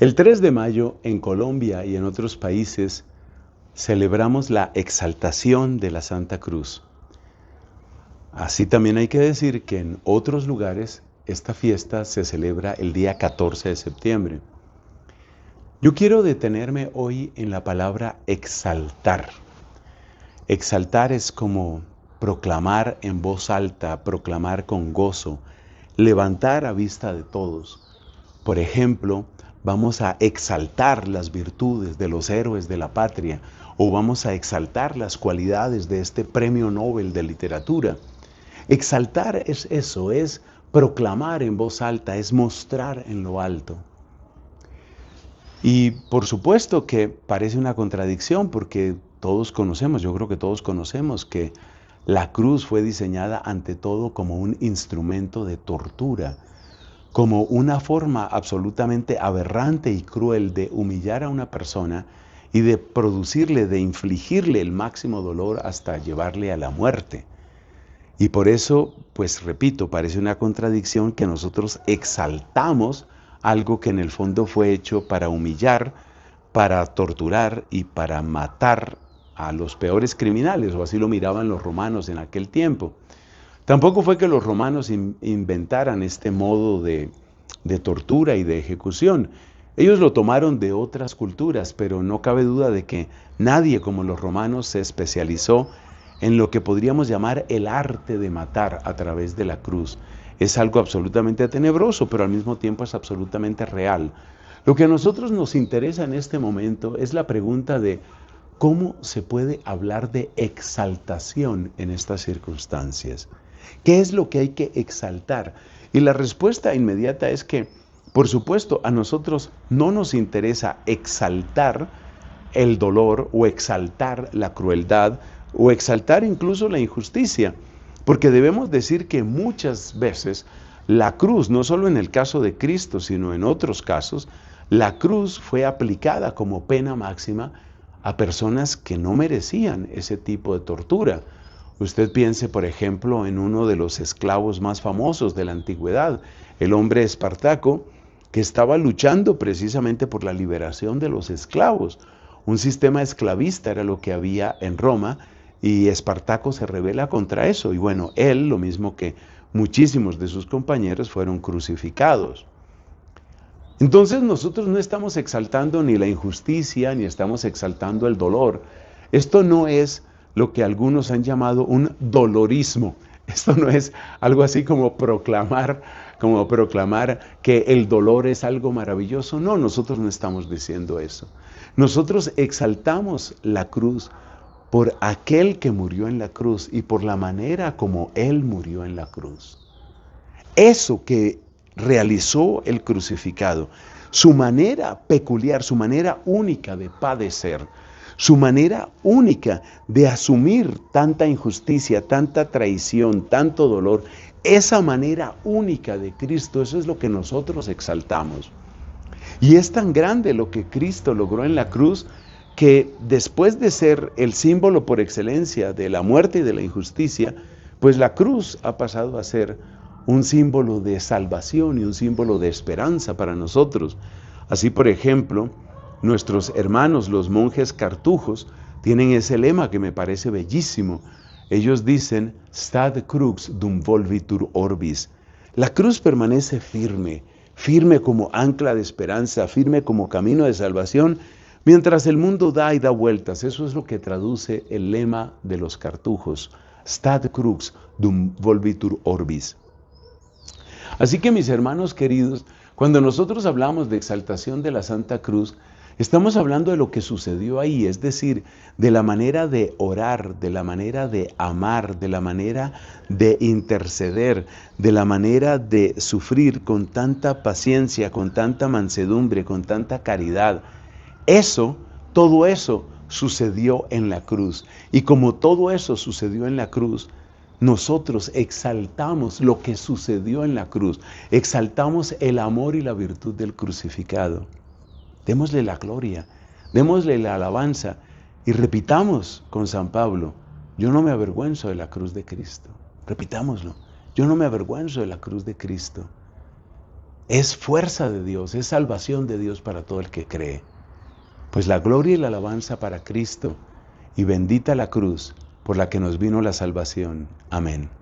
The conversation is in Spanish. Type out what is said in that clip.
El 3 de mayo en Colombia y en otros países celebramos la exaltación de la Santa Cruz. Así también hay que decir que en otros lugares esta fiesta se celebra el día 14 de septiembre. Yo quiero detenerme hoy en la palabra exaltar. Exaltar es como proclamar en voz alta, proclamar con gozo, levantar a vista de todos. Por ejemplo, vamos a exaltar las virtudes de los héroes de la patria o vamos a exaltar las cualidades de este premio Nobel de literatura. Exaltar es eso, es proclamar en voz alta, es mostrar en lo alto. Y por supuesto que parece una contradicción porque todos conocemos, yo creo que todos conocemos que la cruz fue diseñada ante todo como un instrumento de tortura, como una forma absolutamente aberrante y cruel de humillar a una persona y de producirle, de infligirle el máximo dolor hasta llevarle a la muerte. Y por eso, pues repito, parece una contradicción que nosotros exaltamos algo que en el fondo fue hecho para humillar, para torturar y para matar a los peores criminales, o así lo miraban los romanos en aquel tiempo. Tampoco fue que los romanos inventaran este modo de tortura y de ejecución. Ellos lo tomaron de otras culturas, pero no cabe duda de que nadie como los romanos se especializó en lo que podríamos llamar el arte de matar a través de la cruz. Es algo absolutamente tenebroso, pero al mismo tiempo es absolutamente real. Lo que a nosotros nos interesa en este momento es la pregunta de ¿cómo se puede hablar de exaltación en estas circunstancias? ¿Qué es lo que hay que exaltar? Y la respuesta inmediata es que, por supuesto, a nosotros no nos interesa exaltar el dolor o exaltar la crueldad o exaltar incluso la injusticia, porque debemos decir que muchas veces la cruz, no solo en el caso de Cristo, sino en otros casos, la cruz fue aplicada como pena máxima a personas que no merecían ese tipo de tortura. Usted piense, por ejemplo, en uno de los esclavos más famosos de la antigüedad, el hombre Espartaco, que estaba luchando precisamente por la liberación de los esclavos. Un sistema esclavista era lo que había en Roma y Espartaco se rebela contra eso. Y bueno, él, lo mismo que muchísimos de sus compañeros, fueron crucificados. Entonces nosotros no estamos exaltando ni la injusticia, ni estamos exaltando el dolor. Esto no es lo que algunos han llamado un dolorismo. Esto no es algo así como proclamar que el dolor es algo maravilloso. No, nosotros no estamos diciendo eso. Nosotros exaltamos la cruz por aquel que murió en la cruz y por la manera como Él murió en la cruz. Eso que realizó el crucificado, su manera peculiar, su manera única de padecer, su manera única de asumir tanta injusticia, tanta traición, tanto dolor, esa manera única de Cristo, eso es lo que nosotros exaltamos. Y es tan grande lo que Cristo logró en la cruz que después de ser el símbolo por excelencia de la muerte y de la injusticia, pues la cruz ha pasado a ser un símbolo de salvación y un símbolo de esperanza para nosotros. Así, por ejemplo, nuestros hermanos, los monjes cartujos, tienen ese lema que me parece bellísimo. Ellos dicen, Stat crux dum volvitur orbis. La cruz permanece firme, firme como ancla de esperanza, firme como camino de salvación, mientras el mundo da y da vueltas. Eso es lo que traduce el lema de los cartujos, Stat crux dum volvitur orbis. Así que mis hermanos queridos, cuando nosotros hablamos de exaltación de la Santa Cruz, estamos hablando de lo que sucedió ahí, es decir, de la manera de orar, de la manera de amar, de la manera de interceder, de la manera de sufrir con tanta paciencia, con tanta mansedumbre, con tanta caridad. Todo eso sucedió en la cruz. Y como todo eso sucedió en la cruz, nosotros exaltamos lo que sucedió en la cruz, exaltamos el amor y la virtud del crucificado. Démosle la gloria, démosle la alabanza y repitamos con San Pablo, yo no me avergüenzo de la cruz de Cristo. Repitámoslo, yo no me avergüenzo de la cruz de Cristo. es fuerza de Dios, es salvación de Dios para todo el que cree. Pues la gloria y la alabanza para Cristo, y bendita la cruz por la que nos vino la salvación. Amén.